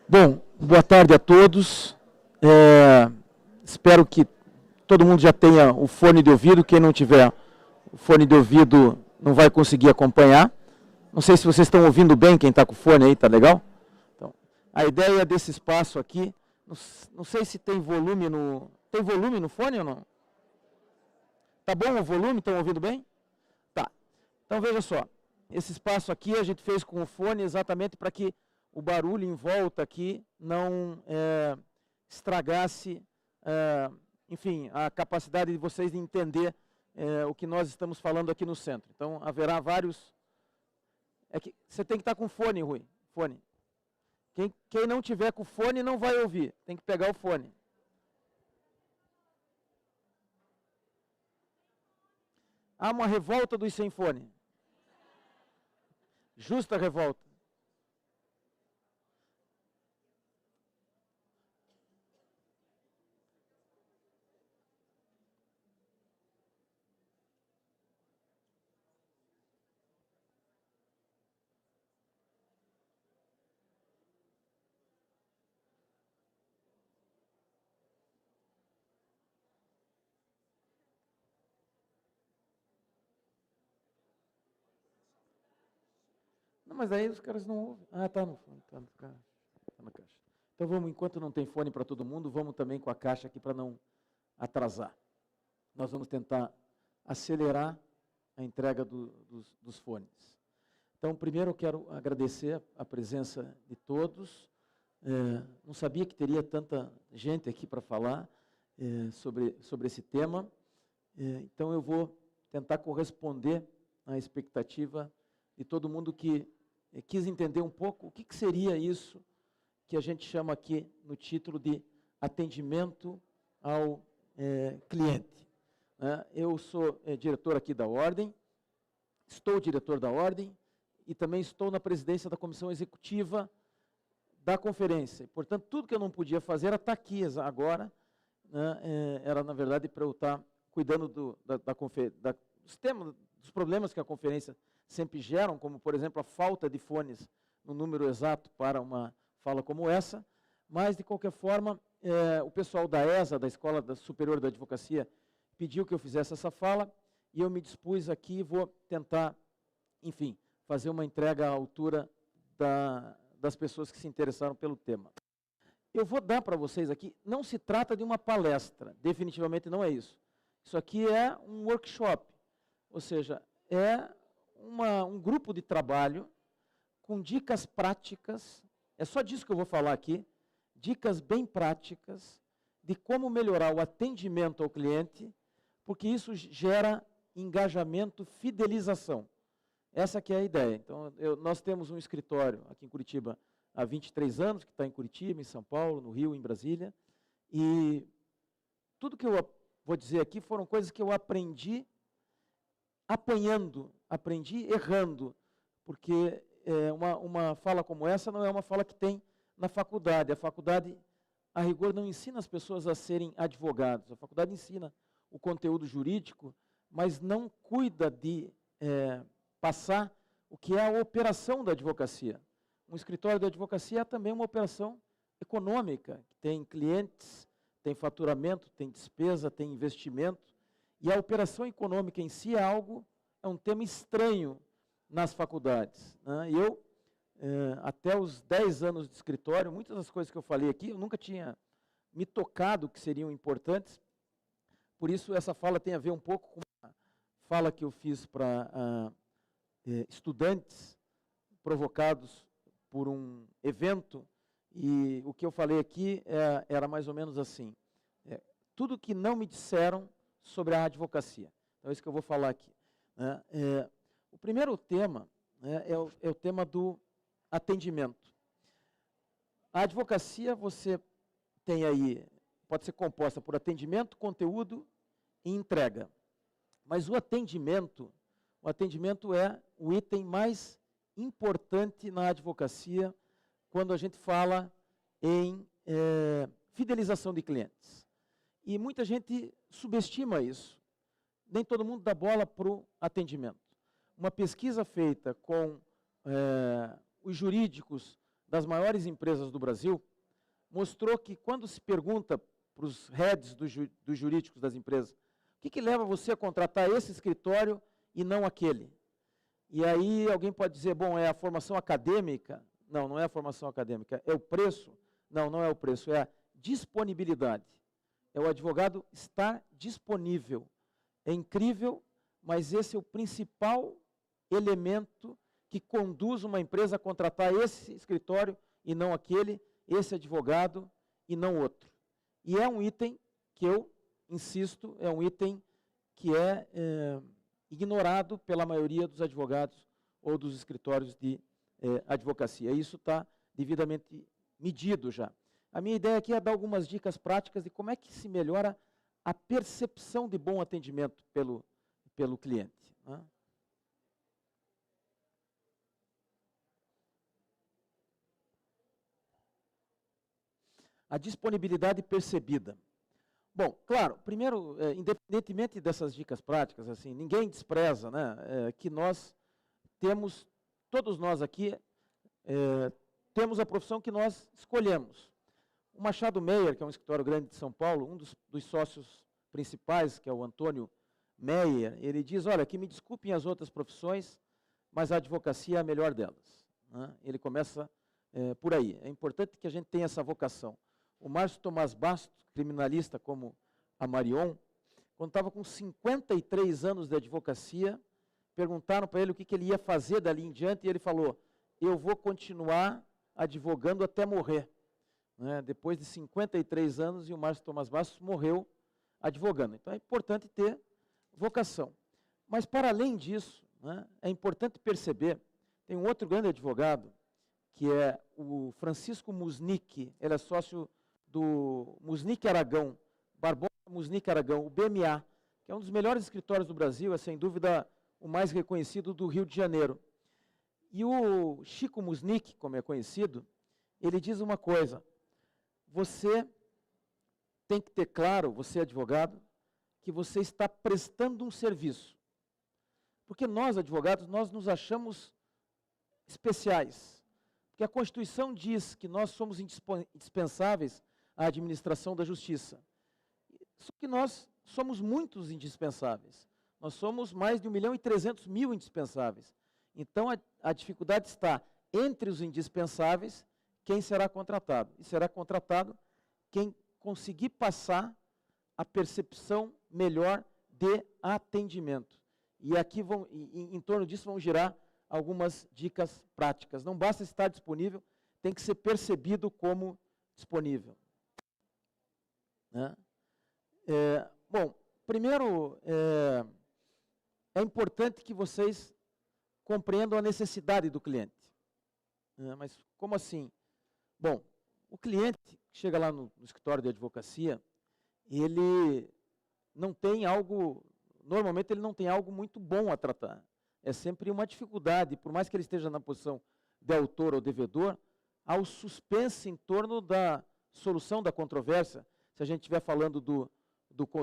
Bom, boa tarde a todos. Espero que todo mundo já tenha o fone de ouvido. Quem não tiver o fone de ouvido não vai conseguir acompanhar. Não sei se vocês estão ouvindo bem, quem está com o fone aí, tá legal? Então, a ideia desse espaço aqui, não sei se tem volume no... Tem volume no fone ou não? Tá bom o volume? Estão ouvindo bem? Tá. Então veja só, esse espaço aqui a gente fez com o fone exatamente para que o barulho em volta aqui não estragasse, enfim, a capacidade de vocês de entender o que nós estamos falando aqui no centro. Então haverá vários... você tem que estar com fone, Rui. Fone. Quem não tiver com fone não vai ouvir. Tem que pegar o fone. Há uma revolta dos sem fone. Justa revolta. Não, mas aí os caras não ouvem. Ah, tá no fone, tá na caixa. Então vamos, enquanto não tem fone para todo mundo, vamos também com a caixa aqui para não atrasar. Nós vamos tentar acelerar a entrega dos fones. Então, primeiro eu quero agradecer a presença de todos. Não sabia que teria tanta gente aqui para falar sobre esse tema. Então, eu vou tentar corresponder à expectativa de todo mundo que quis entender um pouco o que seria isso que a gente chama aqui no título de atendimento ao cliente. Eu sou diretor aqui da Ordem, estou diretor da Ordem e também estou na presidência da comissão executiva da conferência. Portanto, tudo que eu não podia fazer era estar aqui agora, era, na verdade, para eu estar cuidando dos temas, dos problemas que a conferência sempre geram, como, por exemplo, a falta de fones no número exato para uma fala como essa, mas, de qualquer forma, o pessoal da ESA, da Escola Superior da Advocacia, pediu que eu fizesse essa fala, e eu me dispus aqui e vou tentar, enfim, fazer uma entrega à altura das pessoas que se interessaram pelo tema. Eu vou dar para vocês aqui, não se trata de uma palestra, definitivamente não é isso. Isso aqui é um workshop, ou seja, é um grupo de trabalho com dicas práticas, é só disso que eu vou falar aqui, dicas bem práticas de como melhorar o atendimento ao cliente, porque isso gera engajamento, fidelização. Essa que é a ideia. Então, nós temos um escritório aqui em Curitiba há 23 anos, que está em Curitiba, em São Paulo, no Rio, em Brasília, e tudo que eu vou dizer aqui foram coisas que eu aprendi apanhando, aprendi errando, porque uma fala como essa não é uma fala que tem na faculdade. A faculdade, a rigor, não ensina as pessoas a serem advogados. A faculdade ensina o conteúdo jurídico, mas não cuida de passar o que é a operação da advocacia. Um escritório de advocacia é também uma operação econômica, que tem clientes, tem faturamento, tem despesa, tem investimento, e a operação econômica em si é um tema estranho nas faculdades. E eu, até os 10 anos de escritório, muitas das coisas que eu falei aqui, eu nunca tinha me tocado que seriam importantes, por isso essa fala tem a ver um pouco com a fala que eu fiz para estudantes provocados por um evento, e o que eu falei aqui era mais ou menos assim, tudo que não me disseram sobre a advocacia. Então é isso que eu vou falar aqui. O primeiro tema é o tema do atendimento. A advocacia, você tem aí, pode ser composta por atendimento, conteúdo e entrega. Mas o atendimento é o item mais importante na advocacia quando a gente fala em fidelização de clientes. E muita gente subestima isso. Nem todo mundo dá bola para o atendimento. Uma pesquisa feita com os jurídicos das maiores empresas do Brasil, mostrou que quando se pergunta para os heads dos jurídicos das empresas, o que leva você a contratar esse escritório e não aquele? E aí alguém pode dizer, bom, é a formação acadêmica? Não, não é a formação acadêmica. É o preço? Não, não é o preço, é a disponibilidade. É o advogado estar disponível. É incrível, mas esse é o principal elemento que conduz uma empresa a contratar esse escritório e não aquele, esse advogado e não outro. E é um item que eu insisto, é um item que é ignorado pela maioria dos advogados ou dos escritórios de advocacia. Isso está devidamente medido já. A minha ideia aqui é dar algumas dicas práticas de como é que se melhora a percepção de bom atendimento pelo cliente, né? A disponibilidade percebida. Bom, claro, primeiro, independentemente dessas dicas práticas, assim, ninguém despreza, né, que nós temos, todos nós aqui, temos a profissão que nós escolhemos. O Machado Meyer, que é um escritório grande de São Paulo, um dos sócios principais, que é o Antônio Meyer, ele diz, olha, que me desculpem as outras profissões, mas a advocacia é a melhor delas, né? Ele começa por aí. É importante que a gente tenha essa vocação. O Márcio Tomás Bastos, criminalista como a Marion, quando estava com 53 anos de advocacia, perguntaram para ele o que ele ia fazer dali em diante, e ele falou, eu vou continuar advogando até morrer. Né? Depois de 53 anos, e o Márcio Tomás Bastos morreu advogando. Então é importante ter vocação. Mas para além disso, né, é importante perceber, tem um outro grande advogado, que é o Francisco Musnick, ele é sócio do Musnick Aragão, Barbosa Musnick Aragão, o BMA, que é um dos melhores escritórios do Brasil, é sem dúvida o mais reconhecido do Rio de Janeiro. E o Chico Musnick, como é conhecido, ele diz uma coisa, você tem que ter claro, você advogado, que você está prestando um serviço. Porque nós, advogados, nós nos achamos especiais. Porque a Constituição diz que nós somos indispensáveis à administração da justiça. Só que nós somos muitos indispensáveis. Nós somos mais de 1.300.000 indispensáveis. Então, a dificuldade está entre os indispensáveis, quem será contratado. E será contratado quem conseguir passar a percepção melhor de atendimento. E aqui, em torno disso, vão girar algumas dicas práticas. Não basta estar disponível, tem que ser percebido como disponível. Né? Bom, primeiro, é importante que vocês compreendam a necessidade do cliente. Mas como assim? Bom, o cliente que chega lá no escritório de advocacia, ele não tem algo, normalmente ele não tem algo muito bom a tratar. É sempre uma dificuldade, por mais que ele esteja na posição de autor ou devedor, há o suspense em torno da solução da controvérsia, se a gente estiver falando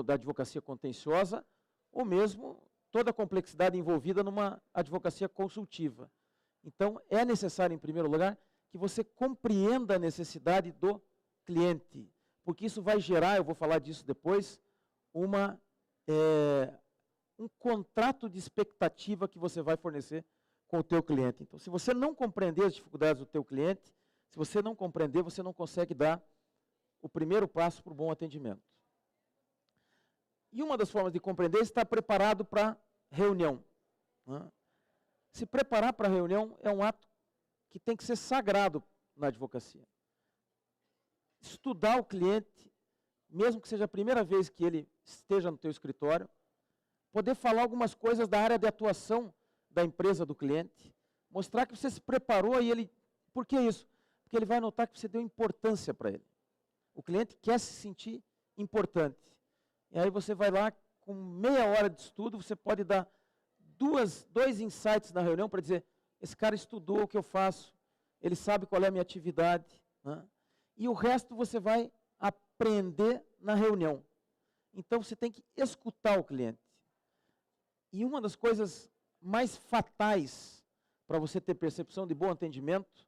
da advocacia contenciosa, ou mesmo toda a complexidade envolvida numa advocacia consultiva. Então, é necessário, em primeiro lugar, que você compreenda a necessidade do cliente, porque isso vai gerar, eu vou falar disso depois, um contrato de expectativa que você vai fornecer com o teu cliente. Então, se você não compreender as dificuldades do teu cliente, se você não compreender, você não consegue dar o primeiro passo para o bom atendimento. E uma das formas de compreender é estar preparado para a reunião. Né? Se preparar para a reunião é um ato que tem que ser sagrado na advocacia. Estudar o cliente, mesmo que seja a primeira vez que ele esteja no teu escritório, poder falar algumas coisas da área de atuação da empresa do cliente, mostrar que você se preparou e ele... Por que isso? Porque ele vai notar que você deu importância para ele. O cliente quer se sentir importante. E aí você vai lá, com meia hora de estudo, você pode dar dois insights na reunião para dizer, esse cara estudou o que eu faço, ele sabe qual é a minha atividade, né? E o resto você vai aprender na reunião. Então você tem que escutar o cliente. E uma das coisas mais fatais para você ter percepção de bom atendimento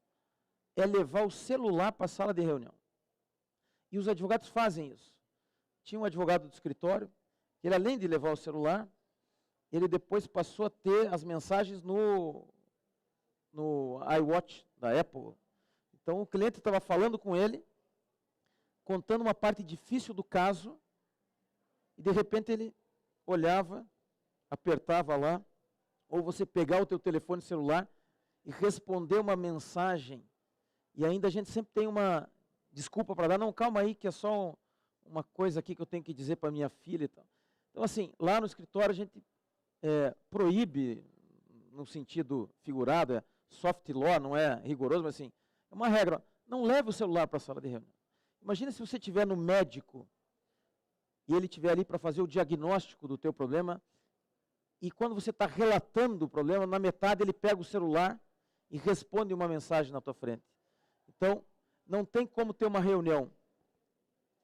é levar o celular para a sala de reunião. E os advogados fazem isso. Tinha um advogado do escritório, ele além de levar o celular, ele depois passou a ter as mensagens no iWatch da Apple. Então o cliente estava falando com ele, contando uma parte difícil do caso, e de repente ele olhava, apertava lá, ou você pegar o teu telefone celular e responder uma mensagem. E ainda a gente sempre tem uma desculpa para dar, não, calma aí, que é só uma coisa aqui que eu tenho que dizer para minha filha e tal. Então, assim, lá no escritório a gente proíbe, no sentido figurado, é soft law, não é rigoroso, mas assim, é uma regra, não leve o celular para a sala de reunião. Imagina se você estiver no médico e ele estiver ali para fazer o diagnóstico do teu problema, e quando você está relatando o problema, na metade ele pega o celular e responde uma mensagem na tua frente. Então, não tem como ter uma reunião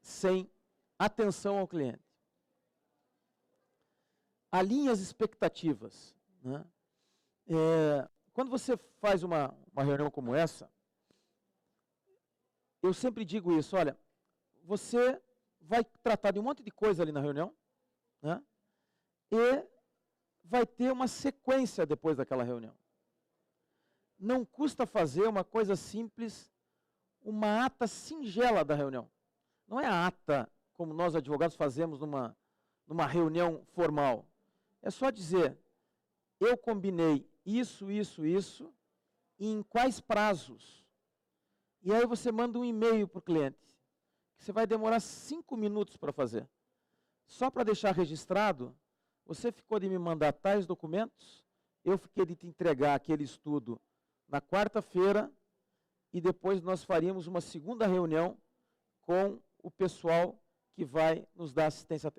sem atenção ao cliente. Alinhe as expectativas. Né? Quando você faz uma reunião como essa, eu sempre digo isso, olha, você vai tratar de um monte de coisa ali na reunião, né? E vai ter uma sequência depois daquela reunião. Não custa fazer uma coisa simples, uma ata singela da reunião. Não é a ata como nós advogados fazemos numa reunião formal. É só dizer, eu combinei isso, isso, isso, e em quais prazos. E aí você manda um e-mail para o cliente, que você vai demorar 5 minutos para fazer. Só para deixar registrado, você ficou de me mandar tais documentos, eu fiquei de te entregar aquele estudo na quarta-feira, e depois nós faríamos uma segunda reunião com o pessoal que vai nos dar assistência.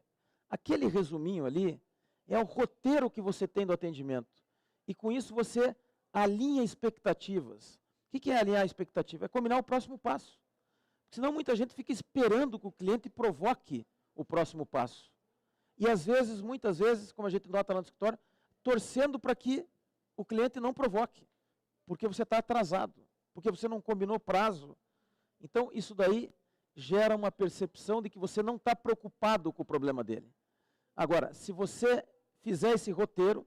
Aquele resuminho ali é o roteiro que você tem do atendimento. E com isso você alinha expectativas. O que é alinhar a expectativa? É combinar o próximo passo. Senão muita gente fica esperando que o cliente provoque o próximo passo. E às vezes, muitas vezes, como a gente nota lá no escritório, torcendo para que o cliente não provoque. Porque você está atrasado. Porque você não combinou prazo. Então, isso daí gera uma percepção de que você não está preocupado com o problema dele. Agora, se você fizer esse roteiro,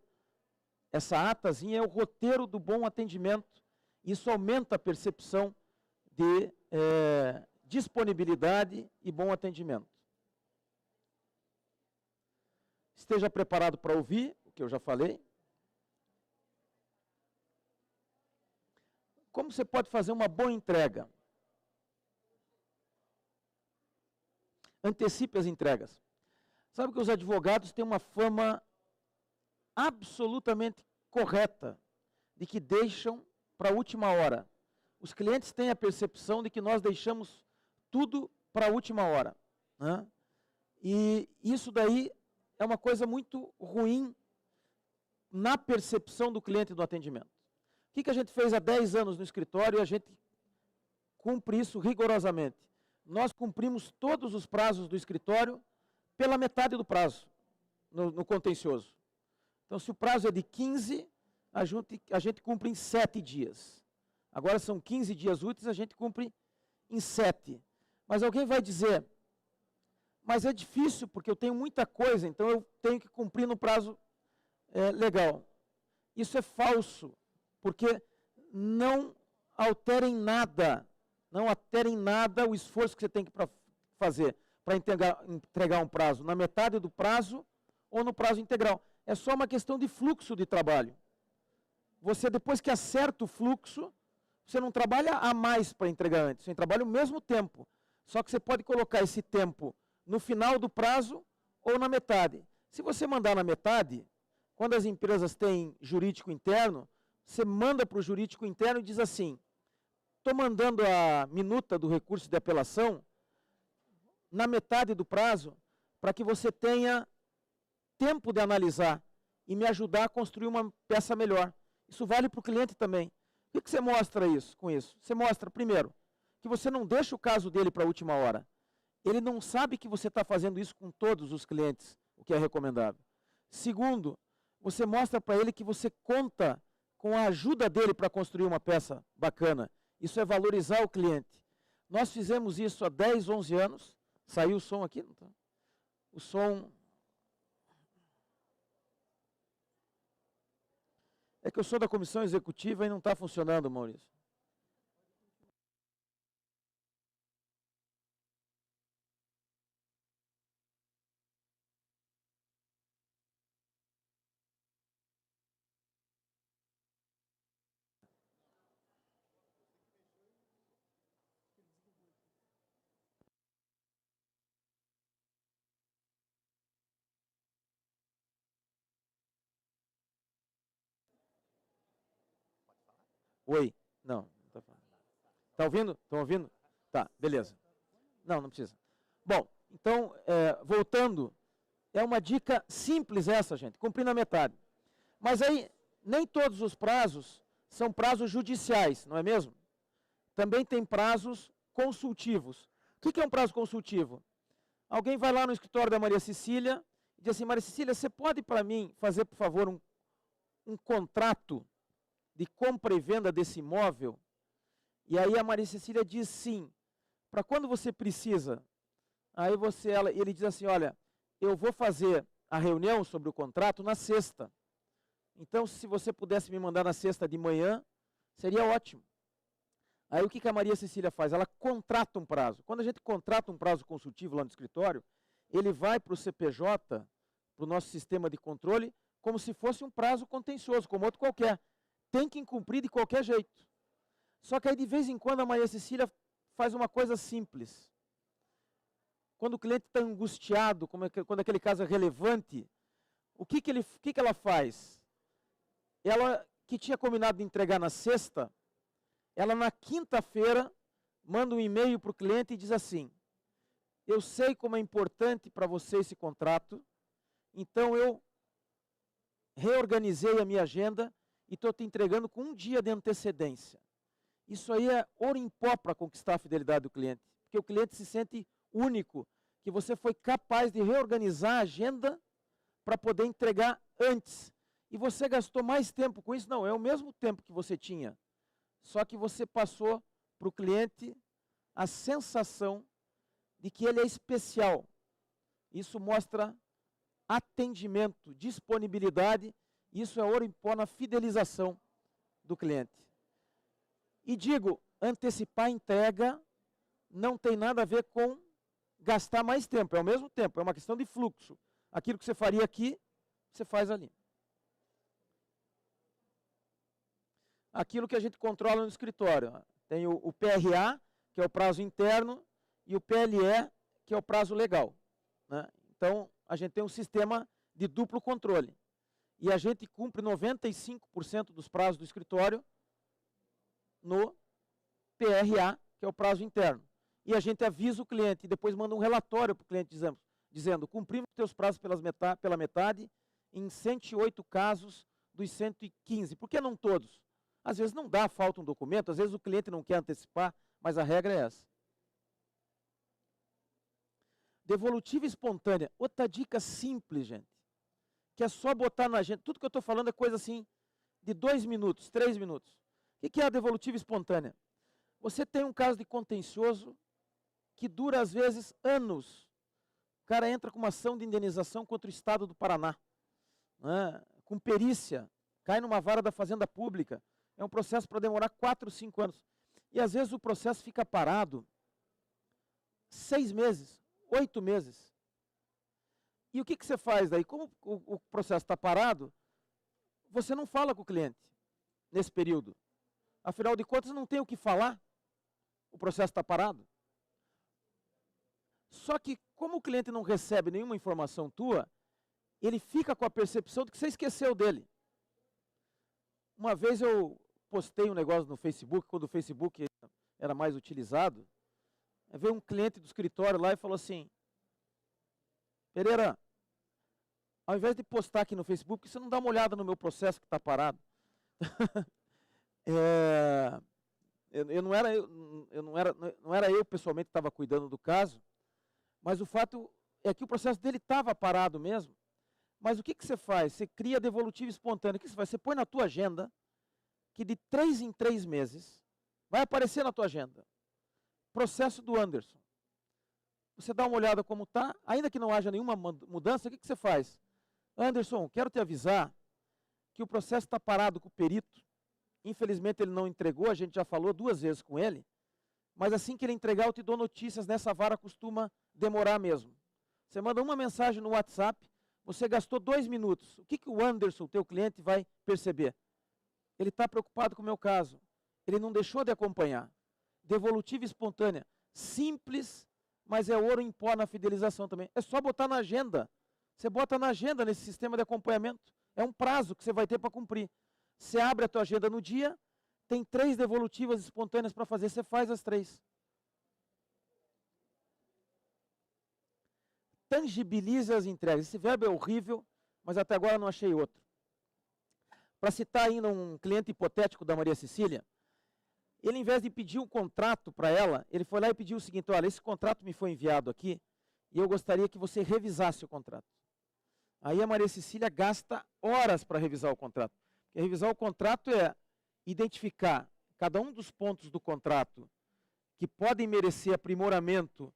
essa atazinha é o roteiro do bom atendimento, isso aumenta a percepção de disponibilidade e bom atendimento. Esteja preparado para ouvir o que eu já falei. Como você pode fazer uma boa entrega? Antecipe as entregas. Sabe que os advogados têm uma fama absolutamente correta de que deixam para a última hora. Os clientes têm a percepção de que nós deixamos tudo para a última hora. Né? E isso daí é uma coisa muito ruim na percepção do cliente do atendimento. O que a gente fez há 10 anos no escritório e a gente cumpre isso rigorosamente? Nós cumprimos todos os prazos do escritório pela metade do prazo, no contencioso. Então, se o prazo é de 15, a gente cumpre em 7 dias. Agora são 15 dias úteis, a gente cumpre em 7. Mas alguém vai dizer, mas é difícil porque eu tenho muita coisa, então eu tenho que cumprir no prazo legal. Isso é falso, porque não alterem nada o esforço que você tem que fazer para entregar um prazo na metade do prazo ou no prazo integral. É só uma questão de fluxo de trabalho. Você, depois que acerta o fluxo, você não trabalha a mais para entregar antes, você trabalha o mesmo tempo. Só que você pode colocar esse tempo no final do prazo ou na metade. Se você mandar na metade, quando as empresas têm jurídico interno, você manda para o jurídico interno e diz assim, estou mandando a minuta do recurso de apelação na metade do prazo para que você tenha tempo de analisar e me ajudar a construir uma peça melhor. Isso vale para o cliente também. O que você mostra com isso? Você mostra, primeiro, que você não deixa o caso dele para a última hora. Ele não sabe que você está fazendo isso com todos os clientes, o que é recomendável. Segundo, você mostra para ele que você conta com a ajuda dele para construir uma peça bacana Isso é valorizar o cliente. Nós fizemos isso há 10, 11 anos. Saiu o som aqui? Não tá? O som... É que eu sou da comissão executiva e não está funcionando, Maurício. Oi? Não, não está falando. Está ouvindo? Estão ouvindo? Tá, beleza. Não, não precisa. Bom, então, voltando, é uma dica simples essa, gente, cumprir na metade. Mas aí, nem todos os prazos são prazos judiciais, não é mesmo? Também tem prazos consultivos. O que é um prazo consultivo? Alguém vai lá no escritório da Maria Cecília e diz assim, Maria Cecília, você pode para mim fazer, por favor, um contrato de compra e venda desse imóvel? E aí a Maria Cecília diz sim. Para quando você precisa? Aí ele diz assim, olha, eu vou fazer a reunião sobre o contrato na sexta. Então, se você pudesse me mandar na sexta de manhã, seria ótimo. Aí o que a Maria Cecília faz? Ela contrata um prazo. Quando a gente contrata um prazo consultivo lá no escritório, ele vai para o CPJ, para o nosso sistema de controle, como se fosse um prazo contencioso, como outro qualquer. Tem que cumprir de qualquer jeito. Só que aí, de vez em quando, a Maria Cecília faz uma coisa simples. Quando o cliente está angustiado, quando aquele caso é relevante, o que ela faz? Ela, que tinha combinado de entregar na sexta, ela na quinta-feira manda um e-mail para o cliente e diz assim, eu sei como é importante para você esse contrato, então eu reorganizei a minha agenda e estou te entregando com um dia de antecedência. Isso aí é ouro em pó para conquistar a fidelidade do cliente, porque o cliente se sente único, que você foi capaz de reorganizar a agenda para poder entregar antes. E você gastou mais tempo com isso? Não, é o mesmo tempo que você tinha. Só que você passou para o cliente a sensação de que ele é especial. Isso mostra atendimento, disponibilidade, isso é ouro em pó na fidelização do cliente. E digo, antecipar a entrega não tem nada a ver com gastar mais tempo, é o mesmo tempo, é uma questão de fluxo. Aquilo que você faria aqui, você faz ali. Aquilo que a gente controla no escritório. Tem o PRA, que é o prazo interno, e o PLE, que é o prazo legal. Né? Então, a gente tem um sistema de duplo controle. E a gente cumpre 95% dos prazos do escritório no PRA, que é o prazo interno. E a gente avisa o cliente, e depois manda um relatório para o cliente dizendo cumprimos os teus prazos pela metade em 108 casos dos 115. Por que não todos? Às vezes não dá, falta um documento, às vezes o cliente não quer antecipar, mas a regra é essa. Devolutiva espontânea. Outra dica simples, gente, que é só botar na agenda. Tudo que eu estou falando é coisa assim, de 2 minutos, 3 minutos. O que é a devolutiva espontânea? Você tem um caso de contencioso que dura, às vezes, anos. O cara entra com uma ação de indenização contra o Estado do Paraná, né, com perícia, cai numa vara da Fazenda Pública. É um processo para demorar 4, 5 anos. E às vezes o processo fica parado 6 meses, 8 meses. E o que você faz daí? Como o processo está parado, você não fala com o cliente nesse período. Afinal de contas, não tem o que falar. O processo está parado. Só que, como o cliente não recebe nenhuma informação tua, ele fica com a percepção de que você esqueceu dele. Uma vez eu postei um negócio no Facebook, quando o Facebook era mais utilizado, veio um cliente do escritório lá e falou assim, Pereira, ao invés de postar aqui no Facebook, você não dá uma olhada no meu processo que está parado? Não era eu pessoalmente que estava cuidando do caso, mas o fato é que o processo dele estava parado mesmo. Mas o que você faz? Você cria devolutiva espontânea. O que você faz? Você põe na tua agenda que de 3 em 3 meses Vai aparecer na tua agenda. Processo do Anderson. Você dá uma olhada como está, ainda que não haja nenhuma mudança, o que você faz? Anderson, quero te avisar que o processo está parado com o perito. Infelizmente ele não entregou, a gente já falou 2 vezes com ele, mas assim que ele entregar eu te dou notícias, nessa vara costuma demorar mesmo. Você manda uma mensagem no WhatsApp, você gastou 2 minutos. O que o Anderson, teu cliente, vai perceber? Ele está preocupado com o meu caso. Ele não deixou de acompanhar. Devolutiva espontânea. Simples, mas é ouro em pó na fidelização também. É só botar na agenda. Você bota na agenda nesse sistema de acompanhamento. É um prazo que você vai ter para cumprir. Você abre a tua agenda no dia, tem 3 devolutivas espontâneas para fazer, você faz as 3. Tangibilize as entregas. Esse verbo é horrível, mas até agora não achei outro. Para citar ainda um cliente hipotético da Maria Cecília, ele, em vez de pedir um contrato para ela, ele foi lá e pediu o seguinte: olha, esse contrato me foi enviado aqui e eu gostaria que você revisasse o contrato. Aí a Maria Cecília gasta horas para revisar o contrato. Porque revisar o contrato é identificar cada um dos pontos do contrato que podem merecer aprimoramento,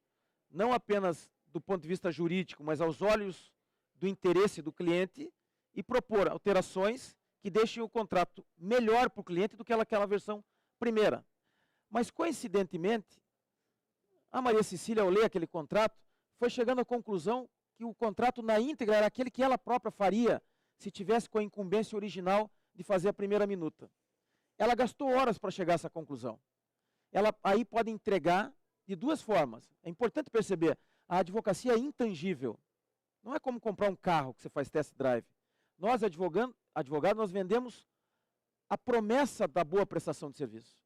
não apenas do ponto de vista jurídico, mas aos olhos do interesse do cliente, e propor alterações que deixem o contrato melhor para o cliente do que aquela versão primeira. Mas, coincidentemente, a Maria Cecília, ao ler aquele contrato, foi chegando à conclusão que o contrato na íntegra era aquele que ela própria faria se tivesse com a incumbência original de fazer a primeira minuta. Ela gastou horas para chegar a essa conclusão. Ela aí pode entregar de 2 formas. É importante perceber, a advocacia é intangível. Não é como comprar um carro que você faz test drive. Nós, advogados, nós vendemos a promessa da boa prestação de serviço.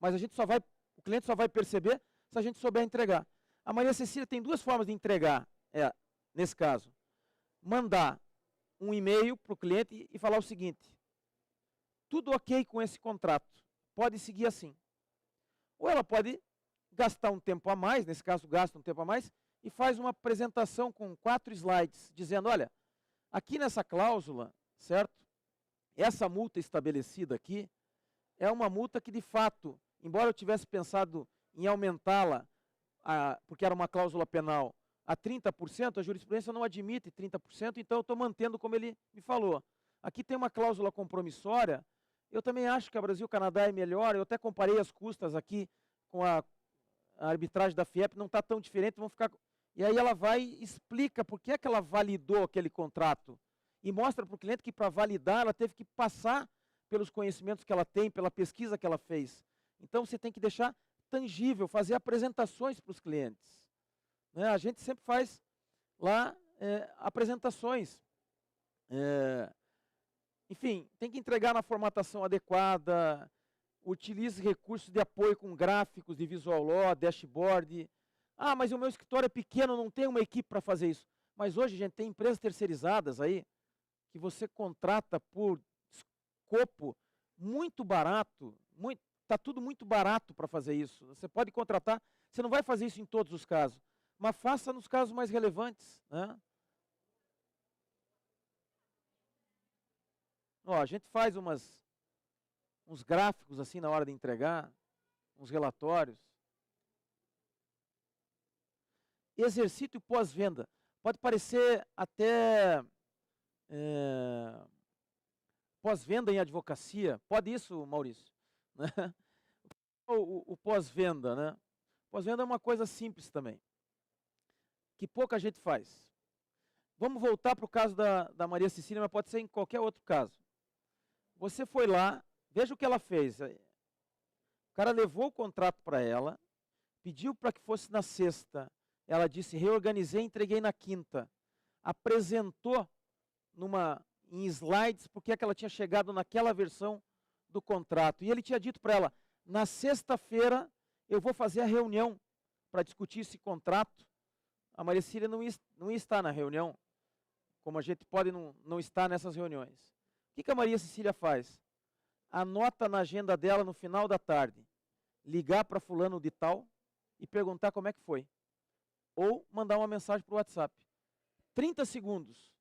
Mas o cliente só vai perceber se a gente souber entregar. A Maria Cecília tem 2 formas de entregar, nesse caso. Mandar um e-mail para o cliente e falar o seguinte: tudo ok com esse contrato, pode seguir assim. Ou ela pode gastar um tempo a mais, nesse caso gasta um tempo a mais, e faz uma apresentação com 4 slides, dizendo: olha, aqui nessa cláusula, certo? Essa multa estabelecida aqui é uma multa que, de fato, embora eu tivesse pensado em aumentá-la, porque era uma cláusula penal, a 30%, a jurisprudência não admite 30%, então eu estou mantendo como ele me falou. Aqui tem uma cláusula compromissória, eu também acho que a Brasil-Canadá é melhor, eu até comparei as custas aqui com a arbitragem da FIEP, não está tão diferente, vão ficar... E aí ela vai e explica por que é que ela validou aquele contrato. E mostra para o cliente que, para validar, ela teve que passar pelos conhecimentos que ela tem, pela pesquisa que ela fez. Então, você tem que deixar tangível, fazer apresentações para os clientes. Né? A gente sempre faz lá apresentações. Enfim, tem que entregar na formatação adequada, utilize recursos de apoio com gráficos de visual law, dashboard. Ah, mas o meu escritório é pequeno, não tem uma equipe para fazer isso. Mas hoje, gente, tem empresas terceirizadas aí, que você contrata por escopo muito barato, está tudo muito barato para fazer isso. Você pode contratar, você não vai fazer isso em todos os casos, mas faça nos casos mais relevantes. Né? Ó, a gente faz uns gráficos assim na hora de entregar, uns relatórios. Exercício pós-venda. Pode parecer até pós-venda em advocacia. Pode isso, Maurício? Né? O pós-venda, né? Pós-venda é uma coisa simples também, que pouca gente faz. Vamos voltar para o caso da Maria Cecília, mas pode ser em qualquer outro caso. Você foi lá, veja o que ela fez. O cara levou o contrato para ela, pediu para que fosse na sexta. Ela disse: reorganizei e entreguei na quinta. Apresentou em slides porque é que ela tinha chegado naquela versão do contrato. E ele tinha dito para ela: na sexta-feira eu vou fazer a reunião para discutir esse contrato. A Maria Cecília não ia estar na reunião, como a gente pode não estar nessas reuniões. O que a Maria Cecília faz? Anota na agenda dela no final da tarde, ligar para fulano de tal e perguntar como é que foi. Ou mandar uma mensagem para o WhatsApp. 30 segundos.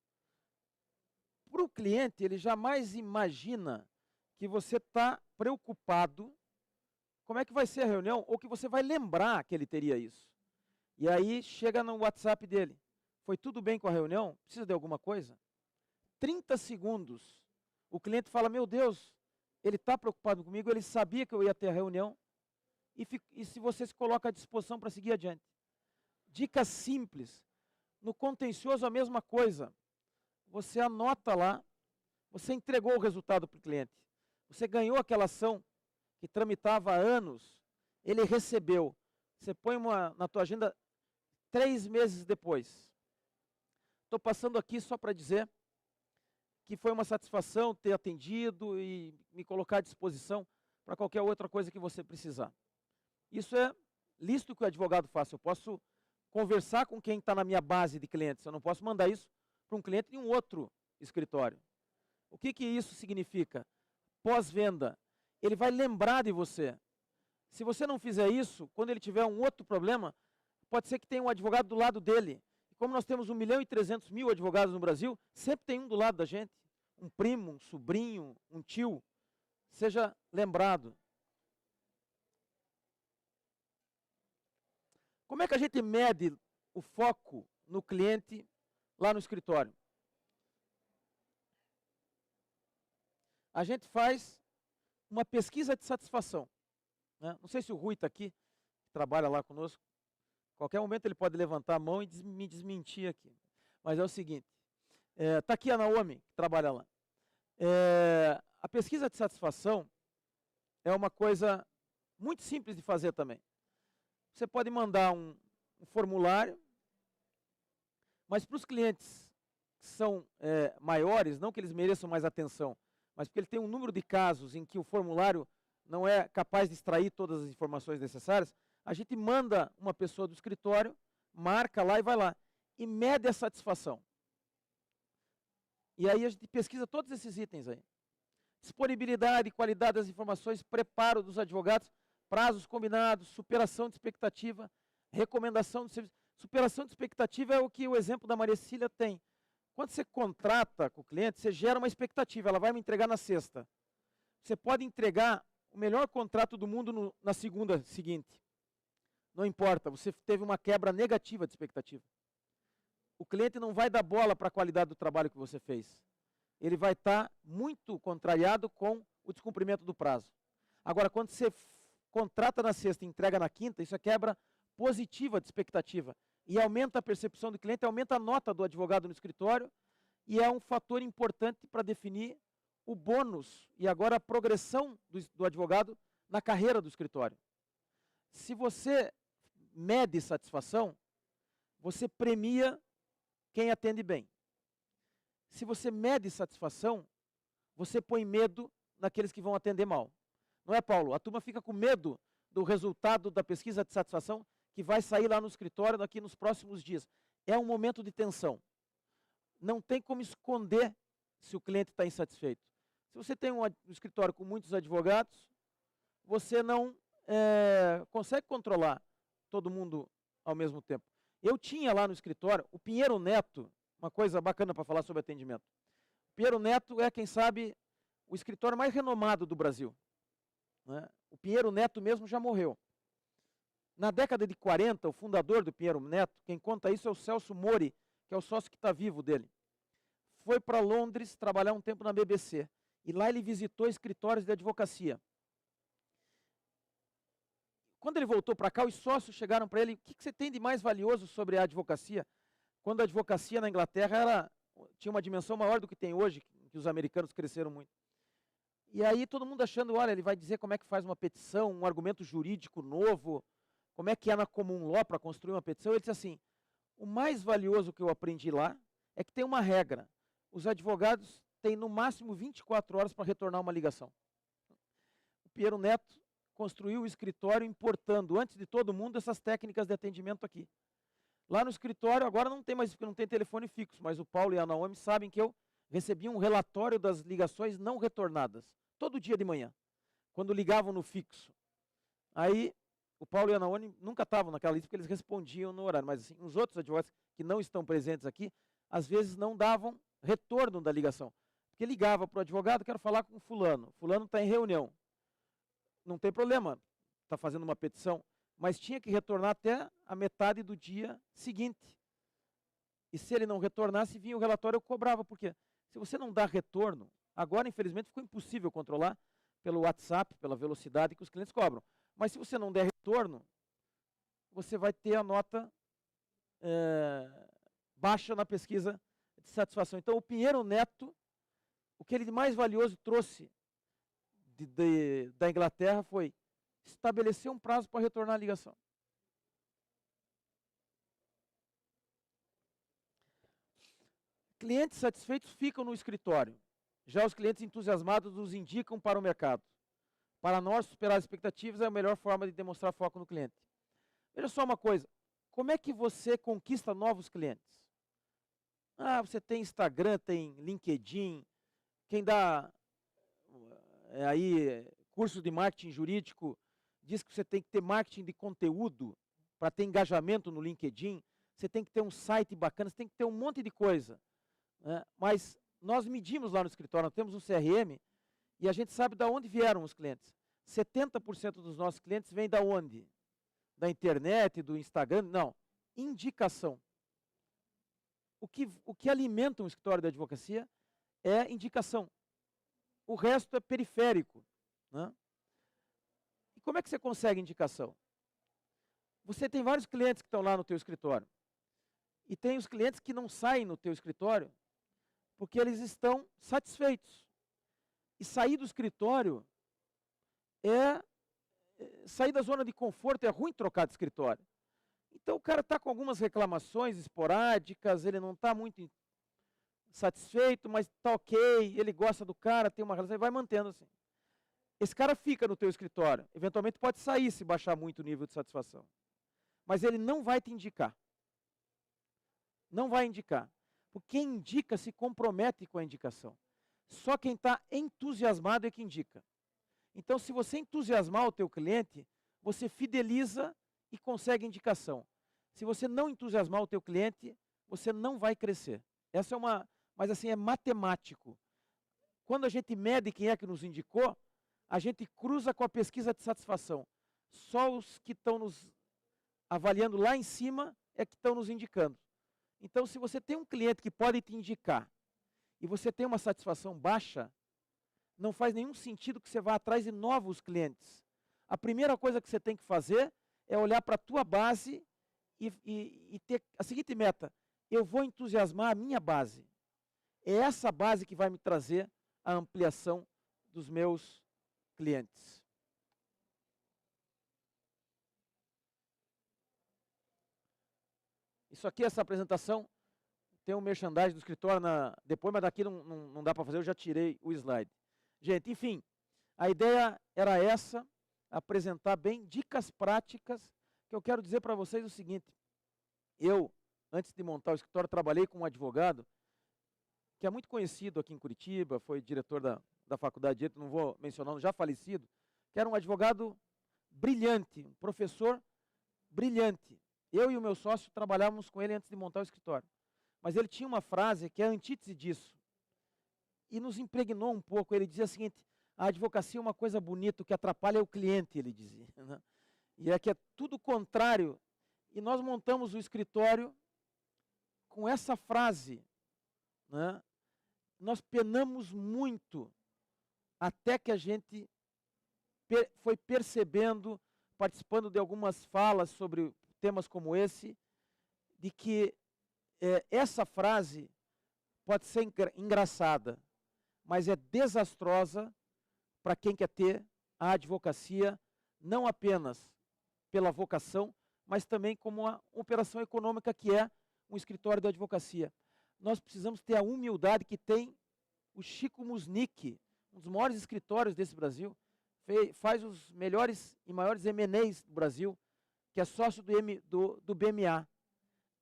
Para o cliente, ele jamais imagina que você está preocupado como é que vai ser a reunião, ou que você vai lembrar que ele teria isso. E aí chega no WhatsApp dele. Foi tudo bem com a reunião? Precisa de alguma coisa? 30 segundos. O cliente fala, meu Deus, ele está preocupado comigo, ele sabia que eu ia ter a reunião. E se você se coloca à disposição para seguir adiante. Dica simples. No contencioso a mesma coisa. Você anota lá, você entregou o resultado para o cliente. Você ganhou aquela ação que tramitava há anos, ele recebeu. Você põe na tua agenda 3 meses depois. Estou passando aqui só para dizer que foi uma satisfação ter atendido e me colocar à disposição para qualquer outra coisa que você precisar. Isso é lícito que o advogado faça. Eu posso conversar com quem está na minha base de clientes. Eu não posso mandar isso para um cliente de um outro escritório. O que isso significa? Pós-venda. Ele vai lembrar de você. Se você não fizer isso, quando ele tiver um outro problema, pode ser que tenha um advogado do lado dele. E como nós temos 1.300.000 advogados no Brasil, sempre tem um do lado da gente. Um primo, um sobrinho, um tio. Seja lembrado. Como é que a gente mede o foco no cliente lá no escritório? A gente faz uma pesquisa de satisfação. Né? Não sei se o Rui está aqui, que trabalha lá conosco. Qualquer momento ele pode levantar a mão e me desmentir aqui. Mas é o seguinte, está aqui a Naomi, que trabalha lá. A pesquisa de satisfação é uma coisa muito simples de fazer também. Você pode mandar um formulário, mas para os clientes que são maiores, não que eles mereçam mais atenção, mas porque ele tem um número de casos em que o formulário não é capaz de extrair todas as informações necessárias, a gente manda uma pessoa do escritório, marca lá e vai lá, e mede a satisfação. E aí a gente pesquisa todos esses itens aí. Disponibilidade, qualidade das informações, preparo dos advogados, prazos combinados, superação de expectativa, recomendação de serviço. Superação de expectativa é o que o exemplo da Maria Cecília tem. Quando você contrata com o cliente, você gera uma expectativa, ela vai me entregar na sexta. Você pode entregar o melhor contrato do mundo na segunda seguinte. Não importa, você teve uma quebra negativa de expectativa. O cliente não vai dar bola para a qualidade do trabalho que você fez. Ele vai estar muito contrariado com o descumprimento do prazo. Agora, quando você contrata na sexta e entrega na quinta, isso é quebra positiva de expectativa. E aumenta a percepção do cliente, aumenta a nota do advogado no escritório e é um fator importante para definir o bônus e agora a progressão do advogado na carreira do escritório. Se você mede satisfação, você premia quem atende bem. Se você mede satisfação, você põe medo naqueles que vão atender mal. Não é, Paulo? A turma fica com medo do resultado da pesquisa de satisfação que vai sair lá no escritório daqui nos próximos dias. É um momento de tensão. Não tem como esconder se o cliente está insatisfeito. Se você tem um escritório com muitos advogados, você não consegue controlar todo mundo ao mesmo tempo. Eu tinha lá no escritório o Pinheiro Neto, uma coisa bacana para falar sobre atendimento. O Pinheiro Neto é, quem sabe, o escritório mais renomado do Brasil. Né? O Pinheiro Neto mesmo já morreu. Na década de 40, o fundador do Pinheiro Neto, quem conta isso é o Celso Mori, que é o sócio que está vivo dele. Foi para Londres trabalhar um tempo na BBC. E lá ele visitou escritórios de advocacia. Quando ele voltou para cá, os sócios chegaram para ele, o que você tem de mais valioso sobre a advocacia? Quando a advocacia na Inglaterra tinha uma dimensão maior do que tem hoje, que os americanos cresceram muito. E aí todo mundo achando, olha, ele vai dizer como é que faz uma petição, um argumento jurídico novo, como é que é na common law para construir uma petição. Ele disse assim, o mais valioso que eu aprendi lá é que tem uma regra. Os advogados têm no máximo 24 horas para retornar uma ligação. O Pinheiro Neto construiu o escritório importando, antes de todo mundo, essas técnicas de atendimento aqui. Lá no escritório, agora não tem mais, porque não tem telefone fixo, mas o Paulo e a Naomi sabem que eu recebi um relatório das ligações não retornadas, todo dia de manhã, quando ligavam no fixo. Aí, o Paulo e a Naomi nunca estavam naquela lista, porque eles respondiam no horário, mas assim, os outros advogados que não estão presentes aqui, às vezes não davam retorno da ligação. Porque ligava para o advogado, quero falar com fulano está em reunião. Não tem problema, está fazendo uma petição, mas tinha que retornar até a metade do dia seguinte. E se ele não retornasse, vinha o relatório, eu cobrava, porque se você não dá retorno, agora infelizmente ficou impossível controlar pelo WhatsApp, pela velocidade que os clientes cobram. Mas se você não der retorno, você vai ter a nota baixa na pesquisa de satisfação. Então o Pinheiro Neto, o que ele de mais valioso trouxe da Inglaterra foi estabelecer um prazo para retornar a ligação. Clientes satisfeitos ficam no escritório. Já os clientes entusiasmados os indicam para o mercado. Para nós, superar as expectativas é a melhor forma de demonstrar foco no cliente. Veja só uma coisa, como é que você conquista novos clientes? Ah, você tem Instagram, tem LinkedIn, quem dá aí curso de marketing jurídico diz que você tem que ter marketing de conteúdo para ter engajamento no LinkedIn, você tem que ter um site bacana, você tem que ter um monte de coisa. Né? Mas nós medimos lá no escritório, nós temos um CRM e a gente sabe de onde vieram os clientes. 70% dos nossos clientes vêm da onde? Da internet, do Instagram? Não, indicação. O que alimenta um escritório de advocacia é indicação. O resto é periférico. Né? E como é que você consegue indicação? Você tem vários clientes que estão lá no teu escritório. E tem os clientes que não saem no teu escritório porque eles estão satisfeitos. E sair do escritório sair da zona de conforto, é ruim trocar de escritório. Então o cara está com algumas reclamações esporádicas, ele não está muito satisfeito, mas está ok, ele gosta do cara, tem uma relação, ele vai mantendo assim. Esse cara fica no teu escritório, eventualmente pode sair se baixar muito o nível de satisfação. Mas ele não vai te indicar. Não vai indicar. Porque quem indica se compromete com a indicação. Só quem está entusiasmado é que indica. Então, se você entusiasmar o teu cliente, você fideliza e consegue indicação. Se você não entusiasmar o teu cliente, você não vai crescer. Essa é mas assim, é matemático. Quando a gente mede quem é que nos indicou, a gente cruza com a pesquisa de satisfação. Só os que estão nos avaliando lá em cima é que estão nos indicando. Então, se você tem um cliente que pode te indicar e você tem uma satisfação baixa, não faz nenhum sentido que você vá atrás de novos clientes. A primeira coisa que você tem que fazer é olhar para a tua base e ter a seguinte meta: eu vou entusiasmar a minha base. É essa base que vai me trazer a ampliação dos meus clientes. Isso aqui, essa apresentação, tem um merchandising do escritório depois, mas daqui não dá para fazer, eu já tirei o slide. Gente, enfim, a ideia era essa, apresentar bem dicas práticas, que eu quero dizer para vocês o seguinte: eu, antes de montar o escritório, trabalhei com um advogado que é muito conhecido aqui em Curitiba, foi diretor da faculdade de Direito, não vou mencionar, já falecido, que era um advogado brilhante, um professor brilhante. Eu e o meu sócio trabalhávamos com ele antes de montar o escritório. Mas ele tinha uma frase que é a antítese disso. E nos impregnou um pouco. Ele dizia o seguinte: a advocacia é uma coisa bonita, o que atrapalha é o cliente, ele dizia. Né? E é que é tudo o contrário. E nós montamos o escritório com essa frase. Né? Nós penamos muito até que a gente foi percebendo, participando de algumas falas sobre temas como esse, de que essa frase pode ser engraçada, mas é desastrosa para quem quer ter a advocacia não apenas pela vocação, mas também como uma operação econômica que é um escritório de advocacia. Nós precisamos ter a humildade que tem o Chico Musnick, um dos maiores escritórios desse Brasil, faz os melhores e maiores M&As do Brasil, que é sócio do BMA.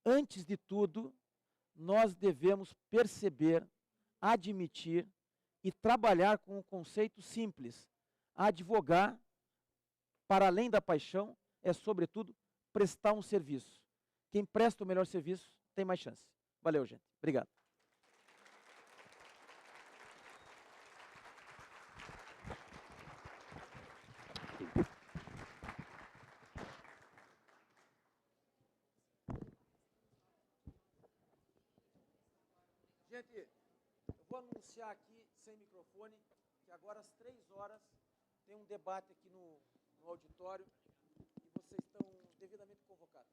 Antes de tudo, nós devemos perceber, admitir e trabalhar com um conceito simples. Advogar, para além da paixão, é, sobretudo, prestar um serviço. Quem presta o melhor serviço tem mais chance. Valeu, gente. Obrigado. Gente, eu vou anunciar aqui, sem microfone, que agora às 3 horas tem um debate aqui no auditório e vocês estão devidamente convocados.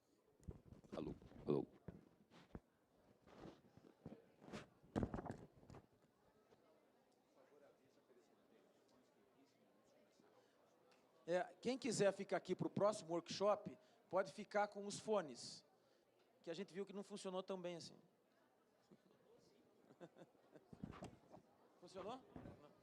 Alô, alô. Quem quiser ficar aqui para o próximo workshop, pode ficar com os fones, que a gente viu que não funcionou tão bem assim. Funcionou? Não.